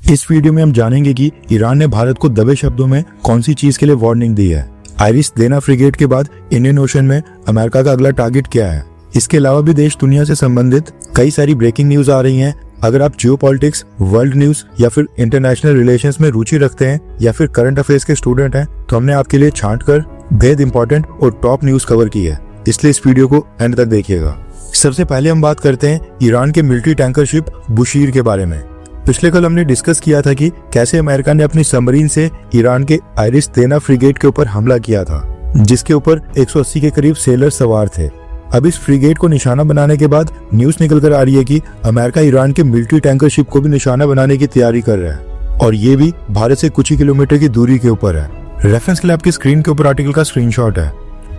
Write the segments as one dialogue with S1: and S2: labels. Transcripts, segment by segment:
S1: इस वीडियो में हम जानेंगे कि ईरान ने भारत को दबे शब्दों में कौन सी चीज के लिए वार्निंग दी है। आइरिस देना फ्रिगेट के बाद इंडियन ओशन में अमेरिका का अगला टारगेट क्या है। इसके अलावा भी देश दुनिया से संबंधित कई सारी ब्रेकिंग न्यूज आ रही हैं। अगर आप जियोपॉलिटिक्स, वर्ल्ड न्यूज या फिर इंटरनेशनल रिलेशंस में रुचि रखते हैं या फिर करंट अफेयर्स के स्टूडेंट हैं तो हमने आपके लिए छांट कर बेहद इंपॉर्टेंट और टॉप न्यूज कवर की है, इसलिए इस वीडियो को एंड तक देखिएगा। सबसे पहले हम बात करते हैं ईरान के मिलिट्री टैंकर शिप बुशीर के बारे में। पिछले कल हमने डिस्कस किया था कि कैसे अमेरिका ने अपनी सबमरीन से ईरान के आइरिस देना फ्रिगेट के ऊपर हमला किया था, जिसके ऊपर 180 के करीब सेलर सवार थे। अब इस फ्रिगेट को निशाना बनाने के बाद न्यूज निकल कर आ रही है कि अमेरिका ईरान के मिलिट्री टैंकर शिप को भी निशाना बनाने की तैयारी कर रहा है, और ये भी भारत से कुछ ही किलोमीटर की दूरी के ऊपर है। रेफरेंस के लिए आपकी स्क्रीन के ऊपर आर्टिकल का स्क्रीनशॉट है।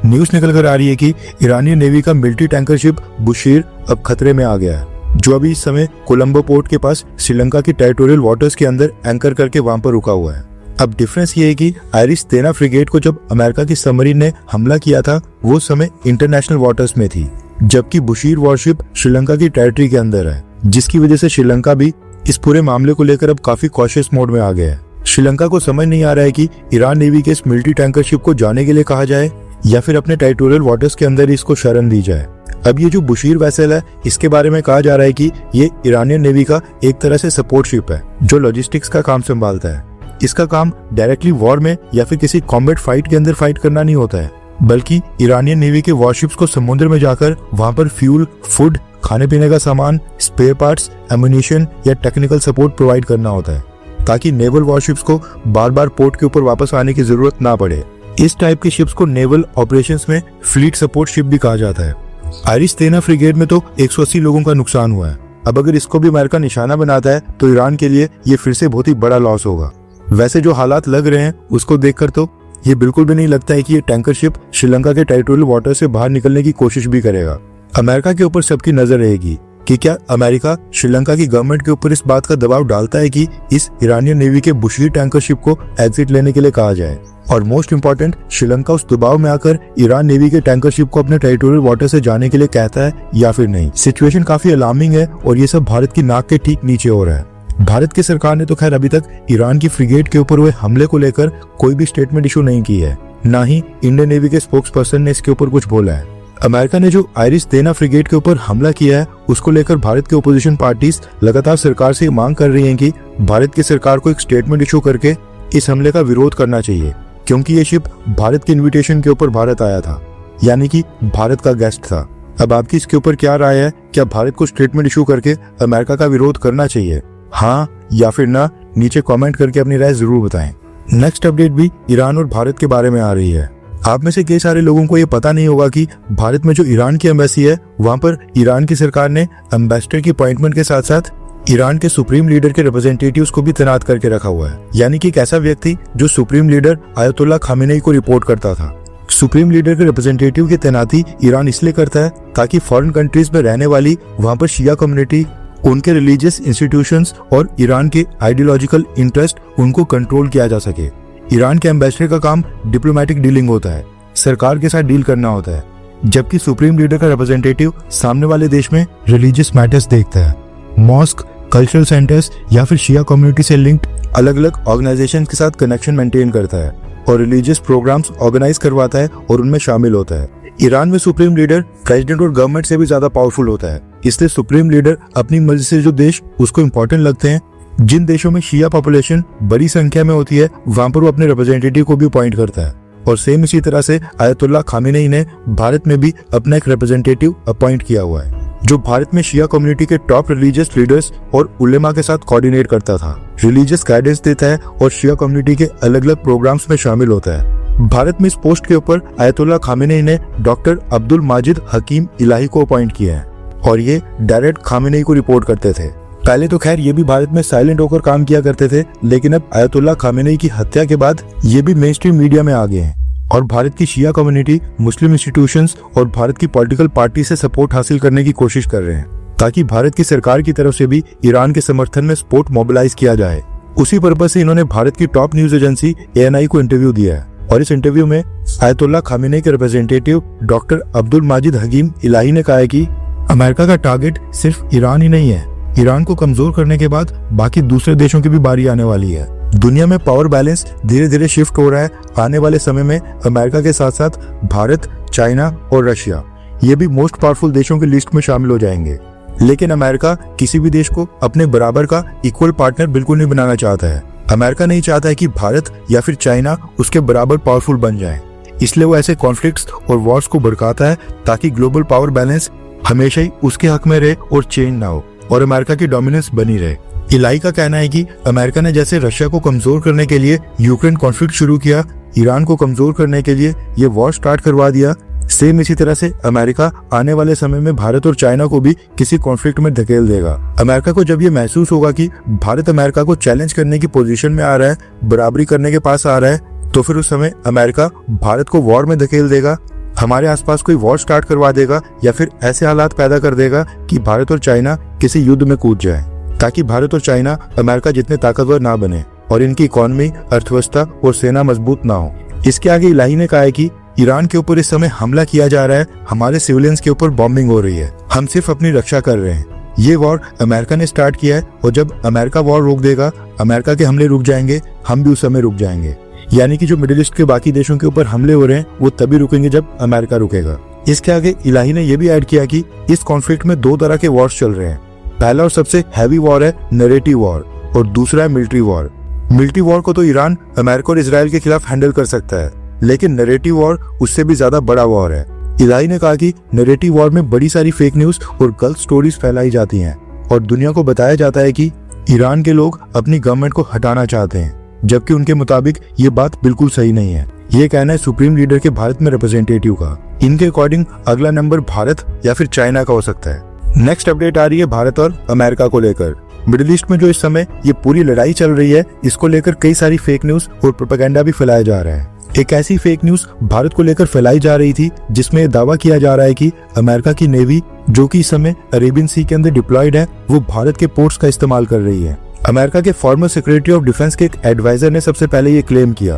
S1: न्यूज निकल कर आ रही है कि ईरानी नेवी का मिलिट्री टैंकर शिप बुशीर अब खतरे में आ गया है, जो अभी इस समय कोलंबो पोर्ट के पास श्रीलंका की टेरिटोरियल वाटर्स के अंदर एंकर करके वहां पर रुका हुआ है। अब डिफरेंस ये है कि आइरिस देना फ्रिगेट को जब अमेरिका की सबमरीन ने हमला किया था वो समय इंटरनेशनल वाटर्स में थी, जबकि बुशीर वॉरशिप श्रीलंका की टेरिटरी के अंदर है, जिसकी वजह से श्रीलंका भी इस पूरे मामले को लेकर अब काफी कॉशियस मोड में आ गया है। श्रीलंका को समझ नहीं आ रहा है कि ईरान नेवी के इस मिलिट्री टैंकर शिप को जाने के लिए कहा जाए या फिर अपने टेरिटोरियल वाटर्स के अंदर इसको शरण दी जाए। अब ये जो बुशीर वेसल है, इसके बारे में कहा जा रहा है कि ये ईरानियन नेवी का एक तरह से सपोर्ट शिप है जो लॉजिस्टिक्स का काम संभालता है। इसका काम डायरेक्टली वॉर में या फिर किसी कॉम्बैट फाइट के अंदर फाइट करना नहीं होता है, बल्कि ईरानियन नेवी के वॉरशिप्स को समुद्र में जाकर वहां पर फ्यूल, फूड, खाने पीने का सामान, स्पेयर पार्ट्स, एम्युनिशन या टेक्निकल सपोर्ट प्रोवाइड करना होता है, ताकि नेवल वॉरशिप्स को बार बार पोर्ट के ऊपर वापस आने की जरूरत ना पड़े। इस टाइप के शिप्स को नेवल ऑपरेशंस में फ्लीट सपोर्ट शिप भी कहा जाता है। आइरिस देना फ्रिगेट में तो 180 लोगों का नुकसान हुआ है। अब अगर इसको भी अमेरिका निशाना बनाता है तो ईरान के लिए ये फिर से बहुत ही बड़ा लॉस होगा। वैसे जो हालात लग रहे हैं उसको देखकर तो ये बिल्कुल भी नहीं लगता है कि ये टैंकर शिप श्रीलंका के टेरिटोरियल वाटर से बाहर निकलने की कोशिश भी करेगा। अमेरिका के ऊपर सबकी नजर रहेगी कि क्या अमेरिका श्रीलंका की गवर्नमेंट के ऊपर इस बात का दबाव डालता है कि इस ईरानियन नेवी के बुशीर टैंकर शिप को एग्जिट लेने के लिए कहा जाए, और मोस्ट इम्पोर्टेंट, श्रीलंका उस दबाव में आकर ईरान नेवी के टैंकर शिप को अपने टेरिटोरियल वाटर से जाने के लिए कहता है या फिर नहीं। सिचुएशन काफी अलार्मिंग है और ये सब भारत की नाक के ठीक नीचे हो रहा है। भारत की सरकार ने तो खैर अभी तक ईरान की फ्रिगेट के ऊपर हुए हमले को लेकर कोई भी स्टेटमेंट इशू नहीं की है, ना ही इंडियन नेवी के स्पोक्स पर्सन ने इसके ऊपर कुछ बोला है। अमेरिका ने जो आइरिस देना फ्रिगेट के ऊपर हमला किया है उसको लेकर भारत के ओपोजिशन पार्टीज लगातार सरकार से मांग कर रही हैं कि भारत की सरकार को एक स्टेटमेंट इशू करके इस हमले का विरोध करना चाहिए, क्योंकि ये शिप भारत के इन्विटेशन के ऊपर भारत आया था, यानी कि भारत का गेस्ट था। अब आपकी इसके ऊपर क्या राय है? क्या भारत को स्टेटमेंट इशू करके अमेरिका का विरोध करना चाहिए? हाँ या फिर ना? नीचे कमेंट करके अपनी राय जरूर बताएं। नेक्स्ट अपडेट भी ईरान और भारत के बारे में आ रही है। आप में से कई सारे लोगों को ये पता नहीं होगा कि भारत में जो ईरान की एम्बेसी है वहां पर ईरान की सरकार ने एम्बेसडर की अपॉइंटमेंट के साथ साथ ईरान के सुप्रीम लीडर के रिप्रेजेंटेटिव्स को भी तैनात करके रखा हुआ है, यानी कि एक ऐसा व्यक्ति जो सुप्रीम लीडर आयतुल्लाह खामेनेई को रिपोर्ट करता था। सुप्रीम लीडर के रिप्रेजेंटेटिव की तैनाती ईरान इसलिए करता है ताकि फॉरेन कंट्रीज में रहने वाली वहां पर शिया कम्युनिटी, उनके रिलीजियस इंस्टीट्यूशंस और ईरान के आइडियोलॉजिकल इंटरेस्ट उनको कंट्रोल किया जा सके। ईरान के एम्बेसडर का काम डिप्लोमेटिक डीलिंग होता है, सरकार के साथ डील करना होता है, जबकि सुप्रीम लीडर का रिप्रेजेंटेटिव सामने वाले देश में रिलीजियस मैटर्स देखता है। मॉस्क, कल्चरल सेंटर्स या फिर शिया कम्युनिटी से लिंक्ड अलग अलग ऑर्गेनाइजेशंस के साथ कनेक्शन मेंटेन करता है और रिलीजियस प्रोग्राम्स ऑर्गेनाइज करवाता है और उनमें शामिल होता है। ईरान में सुप्रीम लीडर प्रेसिडेंट और गवर्नमेंट से भी ज्यादा पावरफुल होता है, इसलिए सुप्रीम लीडर अपनी मर्जी से जो देश उसको इम्पोर्टेंट लगते हैं, जिन देशों में शिया पॉपुलेशन बड़ी संख्या में होती है, वहां पर वो अपने रिप्रेजेंटेटिव को भी अपॉइंट करता है। और सेम इसी तरह से आयतुल्लाह खामेनेई ने भारत में भी अपना एक रिप्रेजेंटेटिव अपॉइंट किया हुआ है, जो भारत में शिया कम्युनिटी के टॉप रिलीजियस लीडर्स और उलेमा के साथ कोऑर्डिनेट करता था, रिलीजियस गाइडेंस देता है और शिया कम्युनिटी के अलग अलग प्रोग्राम्स में शामिल होता है। भारत में इस पोस्ट के ऊपर आयतुल्लाह खामेनेई ने डॉक्टर अब्दुल माजिद हकीम इलाही को अपॉइंट किया है और ये डायरेक्ट खामेनेई को रिपोर्ट करते थे। पहले तो खैर ये भी भारत में साइलेंट होकर काम किया करते थे, लेकिन अब आयतुल्लाह खामेनेई की हत्या के बाद ये भी मेन स्ट्रीम मीडिया में आ गए हैं और भारत की शिया कम्युनिटी, मुस्लिम इंस्टीट्यूशंस और भारत की पॉलिटिकल पार्टी से सपोर्ट हासिल करने की कोशिश कर रहे हैं, ताकि भारत की सरकार की तरफ से भी ईरान के समर्थन में सपोर्ट मोबिलाइज किया जाए। उसी पर्पज से इन्होंने भारत की टॉप न्यूज एजेंसी ANI को इंटरव्यू दिया है और इस इंटरव्यू में आयतुल्लाह खामेनेई के रिप्रेजेंटेटिव डॉक्टर अब्दुल माजिद हकीम इलाही ने कहा है कि अमेरिका का टारगेट सिर्फ ईरान ही नहीं है, ईरान को कमजोर करने के बाद बाकी दूसरे देशों की भी बारी आने वाली है। दुनिया में पावर बैलेंस धीरे धीरे शिफ्ट हो रहा है। आने वाले समय में अमेरिका के साथ साथ भारत, चाइना और रशिया ये भी मोस्ट पावरफुल देशों की लिस्ट में शामिल हो जाएंगे। लेकिन अमेरिका किसी भी देश को अपने बराबर का इक्वल पार्टनर बिल्कुल नहीं बनाना चाहता है। अमेरिका नहीं चाहता है कि भारत या फिर चाइना उसके बराबर पावरफुल बन जाए, इसलिए वो ऐसे कॉन्फ्लिक्ट्स और वॉर्स को भड़काता है ताकि ग्लोबल पावर बैलेंस हमेशा ही उसके हक में रहे और चेंज ना हो और अमेरिका की डोमिनेंस बनी रहे। इलाई का कहना है कि अमेरिका ने जैसे रशिया को कमजोर करने के लिए यूक्रेन कॉन्फ्लिक्ट शुरू किया, ईरान को कमजोर करने के लिए ये वॉर स्टार्ट करवा दिया, सेम इसी तरह से अमेरिका आने वाले समय में भारत और चाइना को भी किसी कॉन्फ्लिक्ट में धकेल देगा। अमेरिका को जब ये महसूस होगा कि भारत अमेरिका को चैलेंज करने की पोजीशन में आ रहा है, बराबरी करने के पास आ रहा है, तो फिर उस समय अमेरिका भारत को वॉर में धकेल देगा, हमारे आसपास कोई वॉर स्टार्ट करवा देगा या फिर ऐसे हालात पैदा कर देगा कि भारत और चाइना किसी युद्ध में कूद जाए, ताकि भारत और चाइना अमेरिका जितने ताकतवर ना बने और इनकी इकोनॉमी, अर्थव्यवस्था और सेना मजबूत ना हो। इसके आगे इलाही ने कहा है कि ईरान के ऊपर इस समय हमला किया जा रहा है, हमारे सिविलियंस के ऊपर बॉम्बिंग हो रही है, हम सिर्फ अपनी रक्षा कर रहे हैं। ये वॉर अमेरिका ने स्टार्ट किया है और जब अमेरिका वॉर रोक देगा, अमेरिका के हमले रुक जाएंगे, हम भी उस समय रुक जाएंगे। यानी कि जो मिडिल ईस्ट के बाकी देशों के ऊपर हमले हो रहे हैं वो तभी रुकेंगे जब अमेरिका रुकेगा। इसके आगे इलाही ने यह भी ऐड किया कि इस कॉन्फ्लिक्ट में दो तरह के वॉर्स चल रहे हैं। पहला और सबसे हैवी वॉर है नैरेटिव वॉर और दूसरा है मिलिट्री वॉर। मिलिट्री वॉर को तो ईरान अमेरिका और इसराइल के खिलाफ हैंडल कर सकता है, लेकिन नैरेटिव वॉर उससे भी ज्यादा बड़ा वॉर है। इलाही ने कहा कि नैरेटिव वॉर में बड़ी सारी फेक न्यूज और गलत स्टोरीज फैलाई जाती हैं और दुनिया को बताया जाता है कि ईरान के लोग अपनी गवर्नमेंट को हटाना चाहते हैं, जबकि उनके मुताबिक ये बात बिल्कुल सही नहीं है। ये कहना है सुप्रीम लीडर के भारत में रिप्रेजेंटेटिव का। इनके अकॉर्डिंग अगला नंबर भारत या फिर चाइना का हो सकता है। नेक्स्ट अपडेट आ रही है भारत और अमेरिका को लेकर। मिडिल ईस्ट में जो इस समय ये पूरी लड़ाई चल रही है, इसको लेकर कई सारी फेक न्यूज और प्रोपेगेंडा भी फैलाया जा रहा है। एक ऐसी फेक न्यूज भारत को लेकर फैलाई जा रही थी जिसमें दावा किया जा रहा है कि अमेरिका की नेवी, जो कि इस समय अरेबियन सी के अंदर डिप्लॉयड है, वो भारत के पोर्ट्स का इस्तेमाल कर रही है। अमेरिका के फॉर्मर सेक्रेटरी ऑफ डिफेंस के एक एडवाइजर ने सबसे पहले ये क्लेम किया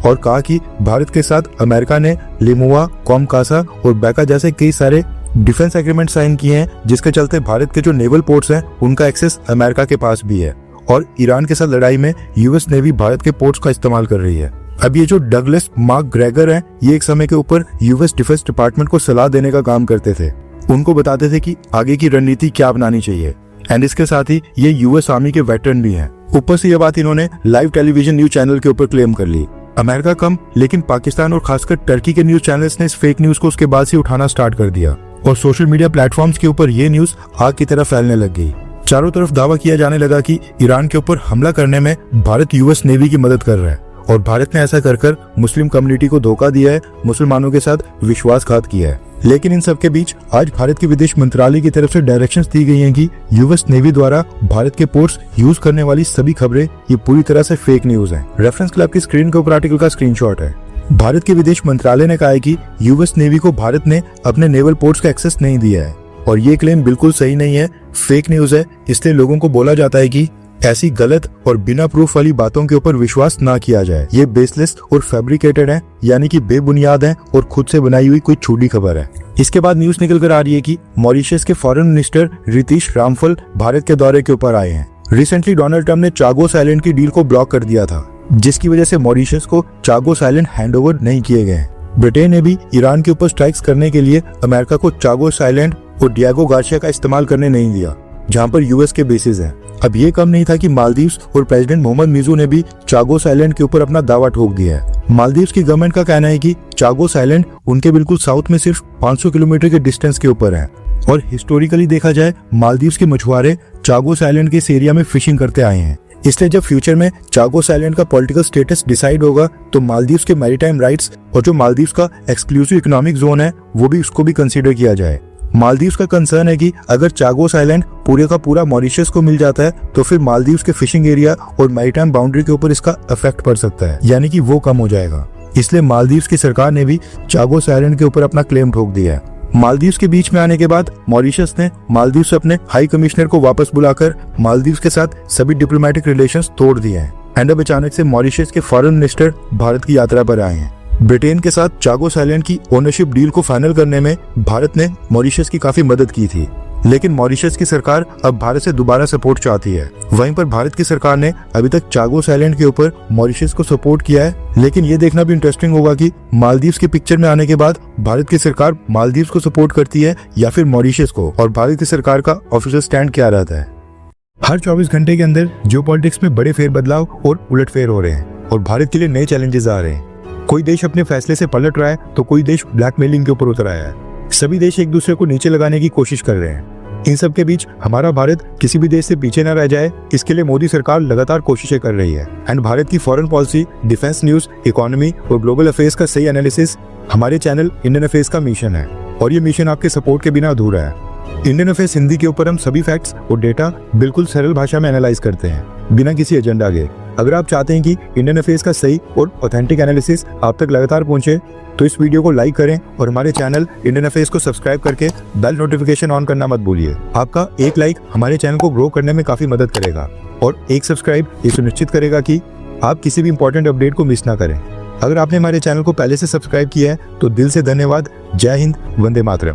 S1: और कहा कि भारत के साथ अमेरिका ने लिमुआ, कॉमकासा और बैका जैसे कई सारे डिफेंस एग्रीमेंट साइन किए हैं, जिसके चलते भारत के जो नेवल पोर्ट्स हैं उनका एक्सेस अमेरिका के पास भी है और ईरान के साथ लड़ाई में यूएस नेवी भारत के पोर्ट्स का इस्तेमाल कर रही है। अब ये जो डगलस मार्क ग्रेगर हैं, ये एक समय के ऊपर यूएस डिफेंस डिपार्टमेंट को सलाह देने का काम करते थे, उनको बताते थे कि आगे की रणनीति क्या अपनानी चाहिए। एंड इसके साथ ही ये यूएस आर्मी के वेटरन भी हैं। ऊपर से ये बात इन्होंने लाइव टेलीविजन न्यूज चैनल के ऊपर क्लेम कर ली। अमेरिका कम, लेकिन पाकिस्तान और खासकर टर्की के न्यूज चैनल्स ने इस फेक न्यूज को उसके बाद से उठाना स्टार्ट कर दिया और सोशल मीडिया प्लेटफॉर्म्स के ऊपर ये न्यूज आग की तरह फैलने लग गई। चारों तरफ दावा किया जाने लगा कि ईरान के ऊपर हमला करने में भारत यूएस नेवी की मदद कर रहा है और भारत ने ऐसा कर मुस्लिम कम्युनिटी को धोखा दिया है, मुसलमानों के साथ विश्वासघात किया है। लेकिन इन सब के बीच आज भारत के विदेश मंत्रालय की तरफ से डायरेक्शंस दी गई हैं कि यूएस नेवी द्वारा भारत के पोर्ट्स यूज करने वाली सभी खबरें ये पूरी तरह से फेक न्यूज हैं। रेफरेंस क्लब की स्क्रीन के ऊपर आर्टिकल का स्क्रीनशॉट है। भारत के विदेश मंत्रालय ने कहा है कि यूएस नेवी को भारत ने अपने नेवल पोर्ट्स का एक्सेस नहीं दिया है और ये क्लेम बिल्कुल सही नहीं है, फेक न्यूज है। इसलिए लोगों को बोला जाता है कि ऐसी गलत और बिना प्रूफ वाली बातों के ऊपर विश्वास ना किया जाए। ये बेसलेस और फैब्रिकेटेड है, यानी कि बेबुनियाद है और खुद से बनाई हुई कोई झूठी खबर है। इसके बाद न्यूज निकल कर आ रही है कि मॉरिशस के फॉरेन मिनिस्टर रितीश रामफल भारत के दौरे के ऊपर आए हैं। रिसेंटली डोनाल्ड ट्रम्प ने चागोस आइलैंड की डील को ब्लॉक कर दिया था, जिसकी वजह से मॉरिशस को चागोस आइलैंड हैंडओवर नहीं किए गए। ब्रिटेन ने भी ईरान के ऊपर स्ट्राइक्स करने के लिए अमेरिका को चागोस आइलैंड और डियागो गार्सिया का इस्तेमाल करने नहीं दिया, जहां पर यूएस के बेसिस हैं। अब ये कम नहीं था कि मालदीव्स और प्रेसिडेंट मोहम्मद मिजू ने भी चागोस आइलैंड के ऊपर अपना दावा ठोक दिया है। मालदीव्स की गवर्नमेंट का कहना है कि चागोस आइलैंड उनके बिल्कुल साउथ में सिर्फ 500 किलोमीटर के डिस्टेंस के ऊपर है और हिस्टोरिकली देखा जाए मालदीव्स के मछुआरे चागोस आइलैंड के इस एरिया में फिशिंग करते आए हैं। इसलिए जब फ्यूचर में चागोस आइलैंड का पॉलिटिकल स्टेटस डिसाइड होगा तो मालदीव्स के मैरीटाइम राइट्स और जो मालदीव्स का एक्सक्लूसिव इकोनॉमिक जोन है वो भी उसको भी कंसीडर किया जाए। मालदीव्स का कंसर्न है कि अगर चागोस आइलैंड पूरे का पूरा मॉरिशस को मिल जाता है तो फिर मालदीव्स के फिशिंग एरिया और मैरीटाइम बाउंड्री के ऊपर इसका इफेक्ट पड़ सकता है, यानी कि वो कम हो जाएगा। इसलिए मालदीव्स की सरकार ने भी चागोस आइलैंड के ऊपर अपना क्लेम ठोक दिया है। मालदीव्स के बीच में आने के बाद मॉरिशस ने मालदीव्स से अपने हाई कमिश्नर को वापस बुलाकर मालदीव्स के साथ सभी डिप्लोमेटिक रिलेशंस तोड़ दिए हैं। एंड अब अचानक से मॉरिशस के फॉरेन मिनिस्टर भारत की यात्रा पर आए हैं। ब्रिटेन के साथ चागोस आइलैंड की ओनरशिप डील को फाइनल करने में भारत ने मॉरिशस की काफी मदद की थी, लेकिन मॉरिशस की सरकार अब भारत से दोबारा सपोर्ट चाहती है। वहीं पर भारत की सरकार ने अभी तक चागोस आइलैंड के ऊपर मॉरिशस को सपोर्ट किया है। लेकिन ये देखना भी इंटरेस्टिंग होगा कि मालदीव्स के पिक्चर में आने के बाद भारत की सरकार मालदीव्स को सपोर्ट करती है या फिर मॉरिशस को, और भारत की सरकार का ऑफिशियल स्टैंड क्या रहता है। हर 24 घंटे के अंदर जियोपॉलिटिक्स में बड़े फेरबदलाव और उलटफेर हो रहे हैं और भारत के लिए नए चैलेंजेस आ रहे हैं। कोई देश अपने फैसले से पलट रहा है तो कोई देश ब्लैकमेलिंग के ऊपर उतर आया है। सभी देश एक दूसरे को नीचे लगाने की कोशिश कर रहे हैं। इन सब के बीच हमारा भारत किसी भी देश से पीछे न रह जाए, इसके लिए मोदी सरकार लगातार कोशिशें कर रही है। एंड भारत की foreign policy, defence news, economy और ग्लोबल अफेयर्स का सही एनालिसिस हमारे चैनल इंडियन अफेयर्स का मिशन है, और ये मिशन आपके सपोर्ट के बिना अधूरा है। इंडियन अफेयर्स हिंदी के ऊपर हम सभी फैक्ट्स और डेटा बिल्कुल सरल भाषा में एनालाइज करते हैं, बिना किसी एजेंडा के। अगर आप चाहते हैं कि इंडियन अफेयर्स का सही और ऑथेंटिक एनालिसिस आप तक लगातार पहुंचे, तो इस वीडियो को लाइक करें और हमारे चैनल इंडियन अफेयर्स को सब्सक्राइब करके बेल नोटिफिकेशन ऑन करना मत भूलिए। आपका एक लाइक हमारे चैनल को ग्रो करने में काफी मदद करेगा, और एक सब्सक्राइब ये सुनिश्चित करेगा कि आप किसी भी इंपॉर्टेंट अपडेट को मिस ना करें। अगर आपने हमारे चैनल को पहले से सब्सक्राइब किया है तो दिल से धन्यवाद। जय हिंद, वंदे मातरम।